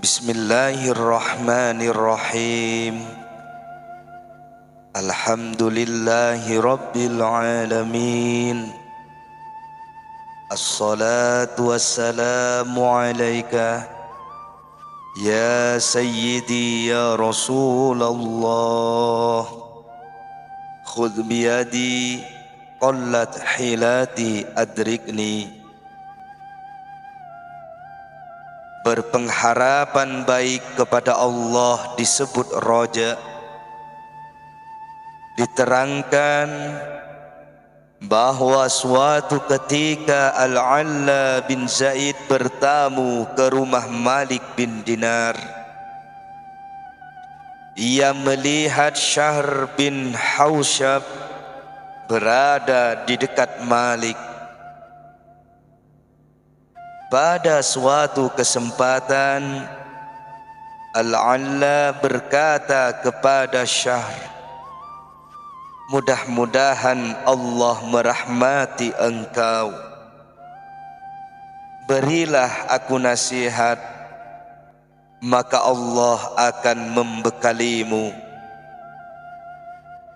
Bismillahirrahmanirrahim. Alhamdulillahi rabbil alamin. Assalatu wassalamu alaika ya sayyidi ya Rasulullah. Khudh biyadi qallat hilati adrikni. Berpengharapan baik kepada Allah disebut roja. Diterangkan bahwa suatu ketika Al-Alla bin Zaid bertamu ke rumah Malik bin Dinar. Ia melihat Syahr bin Hausyab berada di dekat Malik. Pada suatu kesempatan Al-Alla berkata kepada Syahr, mudah-mudahan Allah merahmati engkau. Berilah aku nasihat, maka Allah akan membekalimu.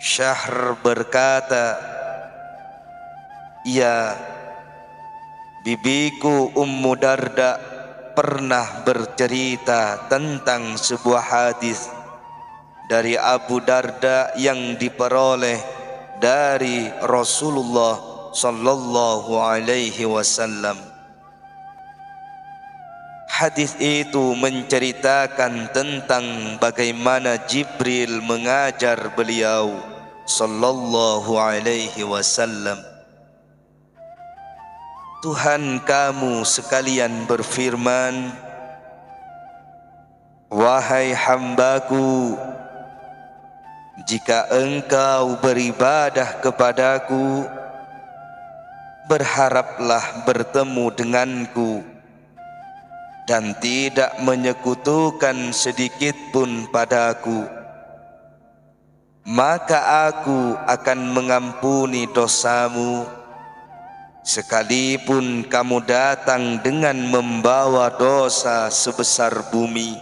Syahr berkata, ya, bibiku Ummu Darda pernah bercerita tentang sebuah hadis dari Abu Darda yang diperoleh dari Rasulullah sallallahu alaihi wasallam. Hadis itu menceritakan tentang bagaimana Jibril mengajar beliau sallallahu alaihi wasallam. Tuhan kamu sekalian berfirman, wahai hambaku, jika engkau beribadah kepadaku, berharaplah bertemu denganku dan tidak menyekutukan sedikit pun padaku, maka aku akan mengampuni dosamu. Sekalipun kamu datang dengan membawa dosa sebesar bumi,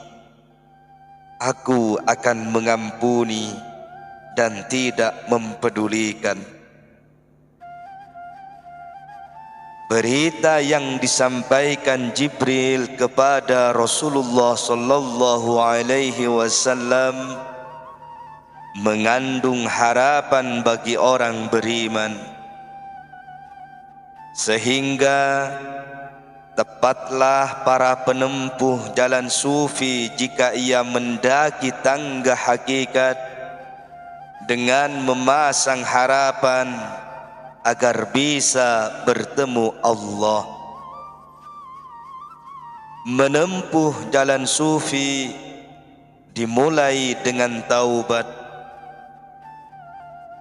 aku akan mengampuni dan tidak mempedulikan. Berita yang disampaikan Jibril kepada Rasulullah sallallahu alaihi wasallam mengandung harapan bagi orang beriman. Sehingga tepatlah para penempuh jalan sufi jika ia mendaki tangga hakikat dengan memasang harapan agar bisa bertemu Allah. Menempuh jalan sufi dimulai dengan taubat.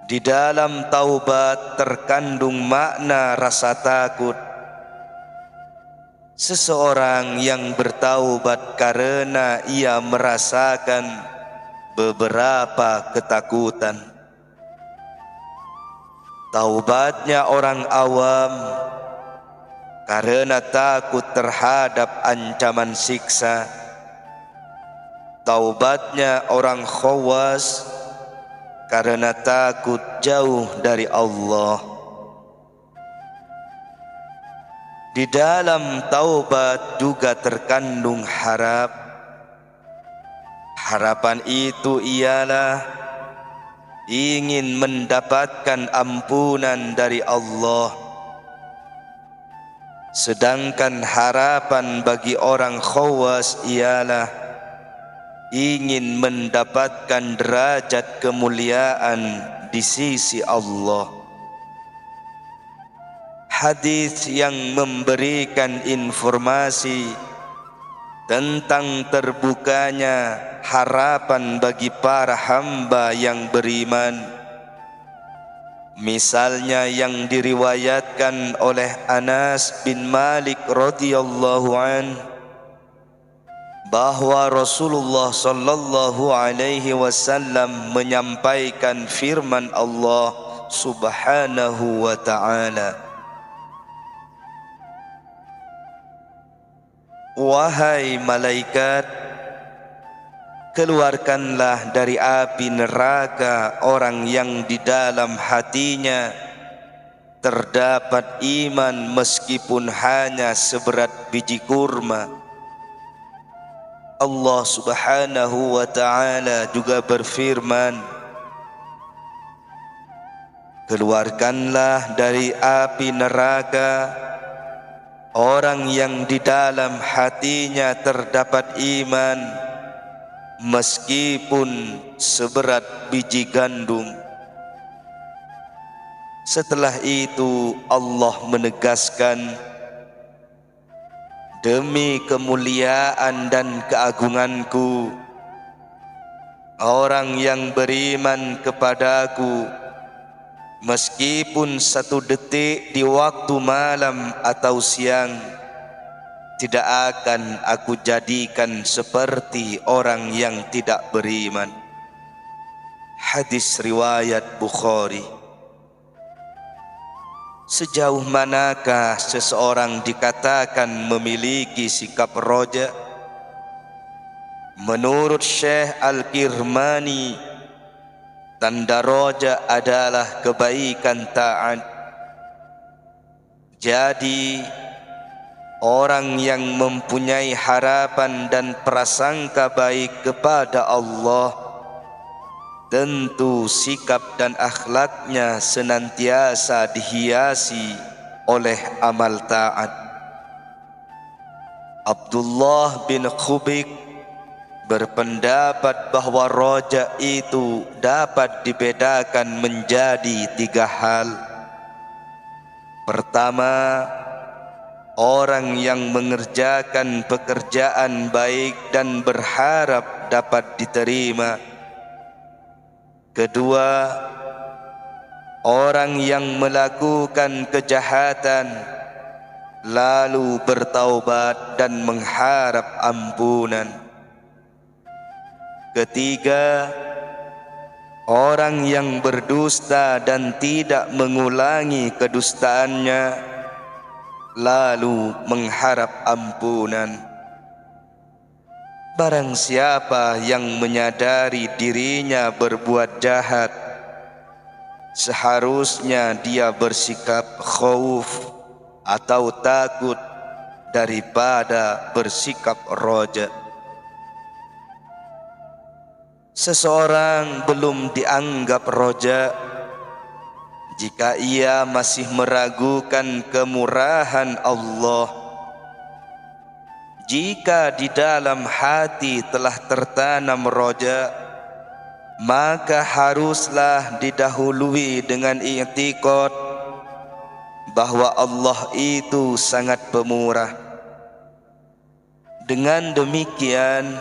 Di dalam taubat terkandung makna rasa takut. Seseorang yang bertaubat karena ia merasakan beberapa ketakutan. Taubatnya orang awam karena takut terhadap ancaman siksa. Taubatnya orang khawas karena takut jauh dari Allah. Di dalam taubat juga terkandung harap. Harapan itu ialah ingin mendapatkan ampunan dari Allah. Sedangkan harapan bagi orang khawas ialah ingin mendapatkan derajat kemuliaan di sisi Allah. Hadis yang memberikan informasi tentang terbukanya harapan bagi para hamba yang beriman, misalnya yang diriwayatkan oleh Anas bin Malik radhiyallahu anhu, bahwa Rasulullah sallallahu alaihi wasallam menyampaikan firman Allah subhanahu wa ta'ala, wahai malaikat, keluarkanlah dari api neraka orang yang di dalam hatinya terdapat iman meskipun hanya seberat biji kurma. Allah Subhanahu wa ta'ala juga berfirman, keluarkanlah dari api neraka orang yang di dalam hatinya terdapat iman meskipun seberat biji gandum. Setelah itu Allah menegaskan, demi kemuliaan dan keagunganku, orang yang beriman kepadaku meskipun satu detik di waktu malam atau siang, tidak akan aku jadikan seperti orang yang tidak beriman. Hadis riwayat Bukhari. Sejauh manakah seseorang dikatakan memiliki sikap roja? Menurut Syekh Al-Kirmani, tanda roja adalah kebaikan taat. Jadi orang yang mempunyai harapan dan prasangka baik kepada Allah, tentu sikap dan akhlaknya senantiasa dihiasi oleh amal taat. Abdullah bin Khubik berpendapat bahwa roja itu dapat dibedakan menjadi 3 hal. Pertama, orang yang mengerjakan pekerjaan baik dan berharap dapat diterima. Kedua, orang yang melakukan kejahatan lalu bertaubat dan mengharap ampunan. Ketiga, orang yang berdusta dan tidak mengulangi kedustaannya lalu mengharap ampunan. Barang siapa yang menyadari dirinya berbuat jahat, seharusnya dia bersikap khauf atau takut daripada bersikap roja. Seseorang belum dianggap roja jika ia masih meragukan kemurahan Allah. Jika di dalam hati telah tertanam roja, maka haruslah didahului dengan i'tiqad bahwa Allah itu sangat pemurah. Dengan demikian,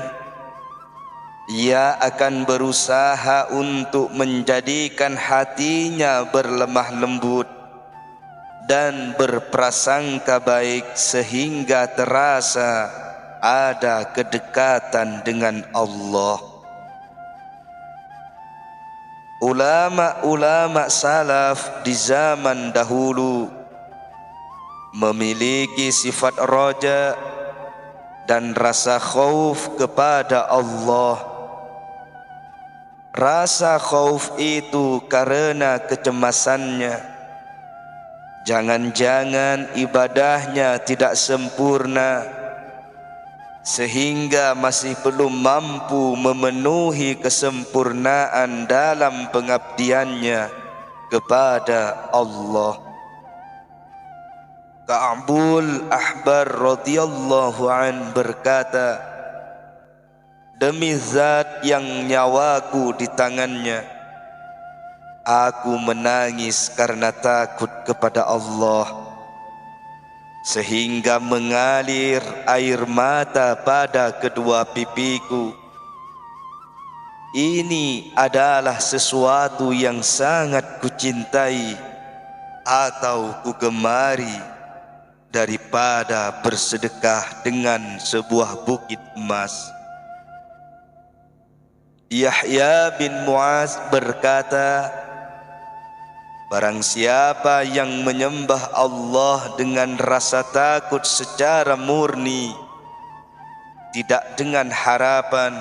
ia akan berusaha untuk menjadikan hatinya berlemah lembut dan berprasangka baik sehingga terasa ada kedekatan dengan Allah. Ulama-ulama salaf di zaman dahulu memiliki sifat roja dan rasa khauf kepada Allah. Rasa khauf itu karena kecemasannya, jangan-jangan ibadahnya tidak sempurna sehingga masih belum mampu memenuhi kesempurnaan dalam pengabdiannya kepada Allah. Ka'bul Ahbar radhiyallahu an berkata, demi zat yang nyawaku di tangannya, aku menangis karena takut kepada Allah, sehingga mengalir air mata pada kedua pipiku. Ini adalah sesuatu yang sangat kucintai atau kugemari daripada bersedekah dengan sebuah bukit emas. Yahya bin Muaz berkata, barang siapa yang menyembah Allah dengan rasa takut secara murni, tidak dengan harapan,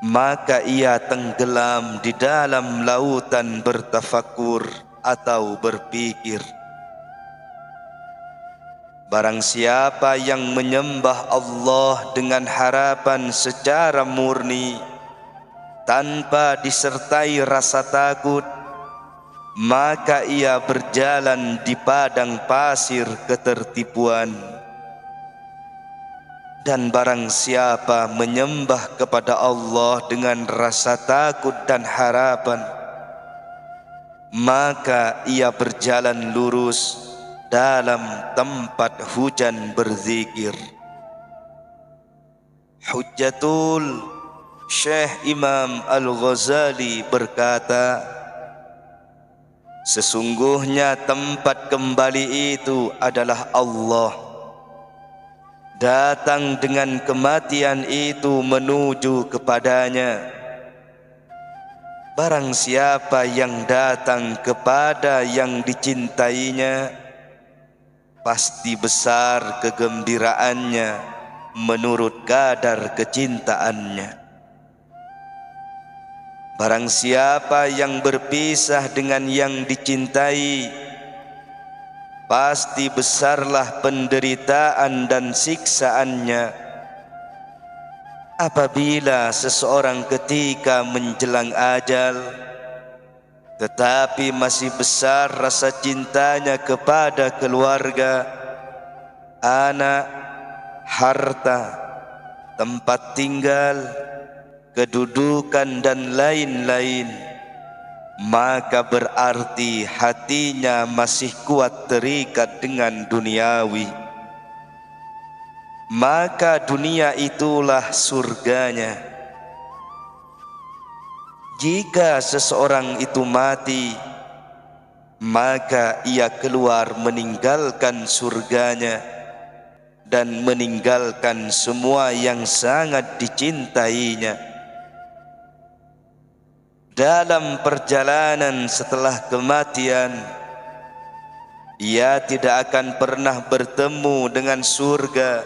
maka ia tenggelam di dalam lautan bertafakur atau berpikir. Barang siapa yang menyembah Allah dengan harapan secara murni, tanpa disertai rasa takut, maka ia berjalan di padang pasir ketertipuan. Dan barang siapa menyembah kepada Allah dengan rasa takut dan harapan, maka ia berjalan lurus dalam tempat hujan berzikir. Hujjatul Syekh Imam Al-Ghazali berkata, sesungguhnya tempat kembali itu adalah Allah. Datang dengan kematian itu menuju kepadanya. Barang siapa yang datang kepada yang dicintainya, pasti besar kegembiraannya menurut kadar kecintaannya. Barang siapa yang berpisah dengan yang dicintai, pasti besarlah penderitaan dan siksaannya. Apabila seseorang ketika menjelang ajal, tetapi masih besar rasa cintanya kepada keluarga, anak, harta, tempat tinggal, kedudukan dan lain-lain, maka berarti hatinya masih kuat terikat dengan duniawi. Maka dunia itulah surganya. Jika seseorang itu mati, maka ia keluar meninggalkan surganya dan meninggalkan semua yang sangat dicintainya. Dalam perjalanan setelah kematian, ia tidak akan pernah bertemu dengan surga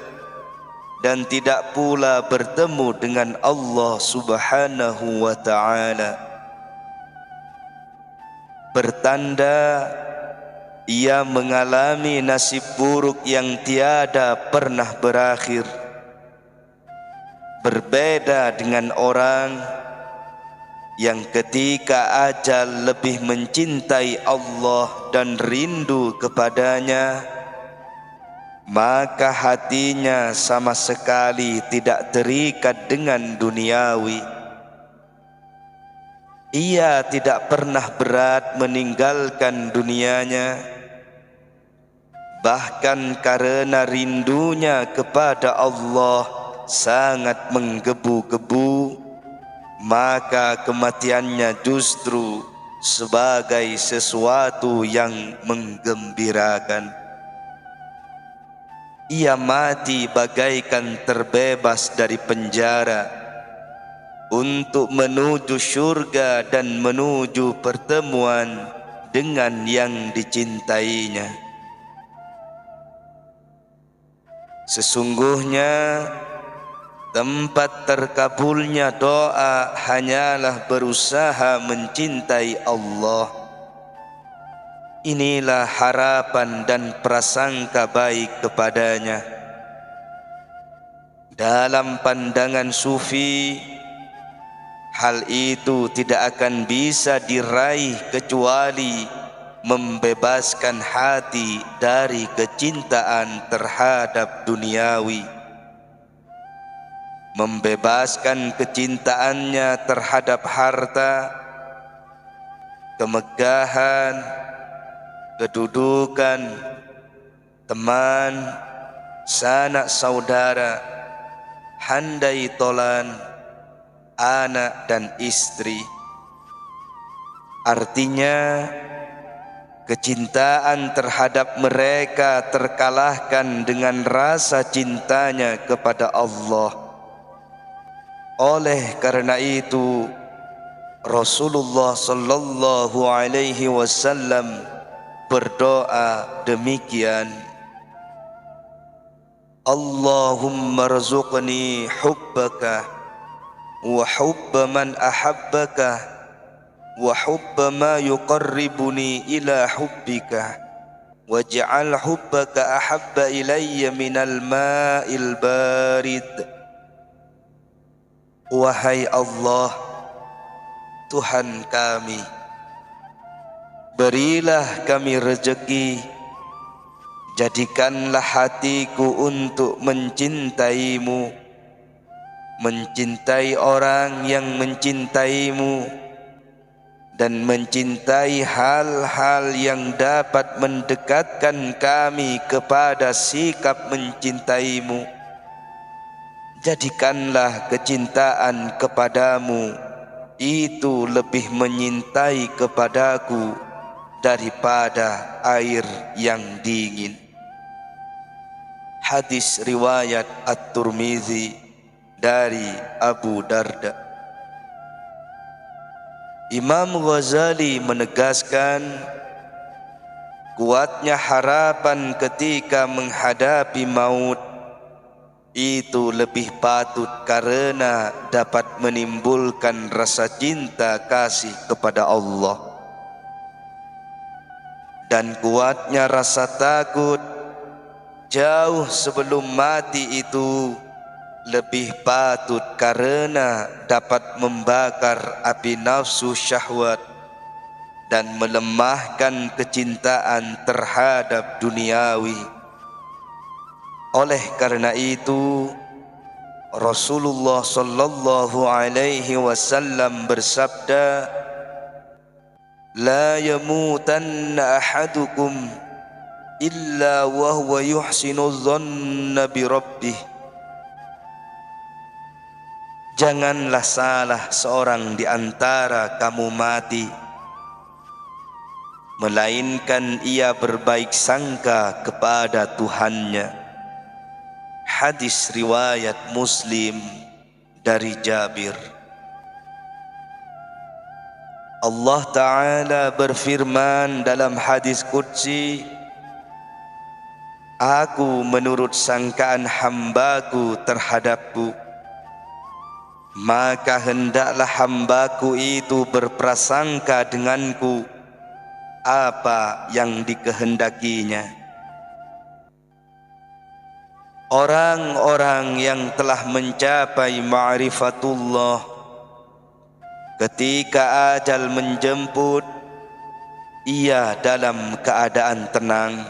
dan tidak pula bertemu dengan Allah Subhanahu wa ta'ala. Bertanda ia mengalami nasib buruk yang tiada pernah berakhir. Berbeda dengan orang yang ketika ajal lebih mencintai Allah dan rindu kepadanya, maka hatinya sama sekali tidak terikat dengan duniawi. Ia tidak pernah berat meninggalkan dunianya, bahkan karena rindunya kepada Allah sangat menggebu-gebu, maka kematiannya justru sebagai sesuatu yang menggembirakan. Ia mati bagaikan terbebas dari penjara untuk menuju surga dan menuju pertemuan dengan yang dicintainya. Sesungguhnya tempat terkabulnya doa hanyalah berusaha mencintai Allah. Inilah harapan dan prasangka baik kepadanya. Dalam pandangan sufi, hal itu tidak akan bisa diraih kecuali membebaskan hati dari kecintaan terhadap duniawi, membebaskan kecintaannya terhadap harta, kemegahan, kedudukan, teman, sanak saudara, handai tolan, anak dan istri. Artinya, kecintaan terhadap mereka terkalahkan dengan rasa cintanya kepada Allah. Oleh karena itu, Rasulullah sallallahu alaihi wasallam berdoa demikian, Allahumma rzuqni hubbaka wa hubba man ahabbaka wa hubba ma yuqarribuni ila hubbika waj'al hubbaka ahabba ilayya minal ma'il barid. Wahai Allah, Tuhan kami, berilah kami rezeki, jadikanlah hatiku untuk mencintaimu, mencintai orang yang mencintaimu, dan mencintai hal-hal yang dapat mendekatkan kami kepada sikap mencintaimu. Jadikanlah kecintaan kepadamu itu lebih menyintai kepadaku daripada air yang dingin. Hadis riwayat At-Tirmidzi dari Abu Darda. Imam Ghazali menegaskan kuatnya harapan ketika menghadapi maut itu lebih patut karena dapat menimbulkan rasa cinta kasih kepada Allah, dan kuatnya rasa takut jauh sebelum mati itu lebih patut karena dapat membakar api nafsu syahwat dan melemahkan kecintaan terhadap duniawi. Oleh karena itu Rasulullah sallallahu alaihi wasallam bersabda, la yamutanna ahadukum illa wa huwa yuhsinu dhanna bi rabbih. Janganlah salah seorang di antara kamu mati, melainkan ia berbaik sangka kepada Tuhannya. Hadis riwayat Muslim dari Jabir. Allah Ta'ala berfirman dalam hadis qudsi, aku menurut sangkaan hambaku terhadapku, maka hendaklah hambaku itu berprasangka denganku apa yang dikehendakinya. Orang-orang yang telah mencapai ma'rifatullah, ketika ajal menjemput, ia dalam keadaan tenang,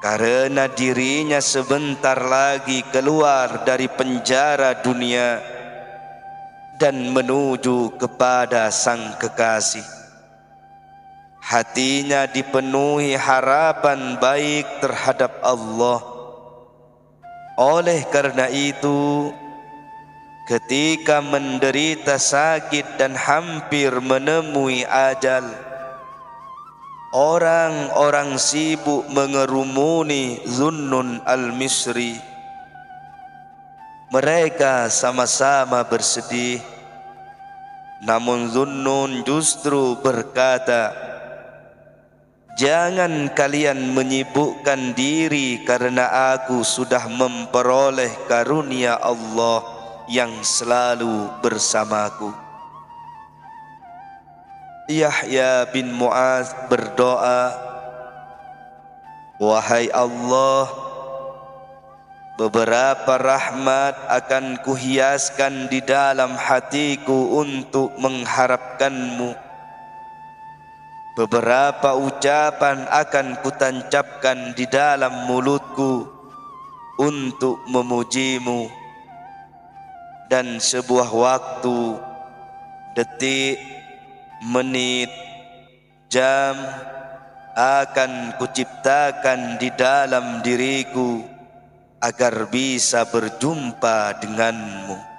karena dirinya sebentar lagi keluar dari penjara dunia dan menuju kepada sang kekasih. Hatinya dipenuhi harapan baik terhadap Allah. Oleh karena itu, ketika menderita sakit dan hampir menemui ajal, orang-orang sibuk mengerumuni Zunnun al-Misri. Mereka sama-sama bersedih, namun Zunnun justru berkata, jangan kalian menyibukkan diri karena aku sudah memperoleh karunia Allah yang selalu bersamaku. Yahya bin Mu'adz berdoa, wahai Allah, beberapa rahmat akan kuhiaskan di dalam hatiku untuk mengharapkanmu. Beberapa ucapan akan kutancapkan di dalam mulutku untuk memujimu, dan sebuah waktu, detik, menit, jam akan kuciptakan di dalam diriku agar bisa berjumpa denganmu.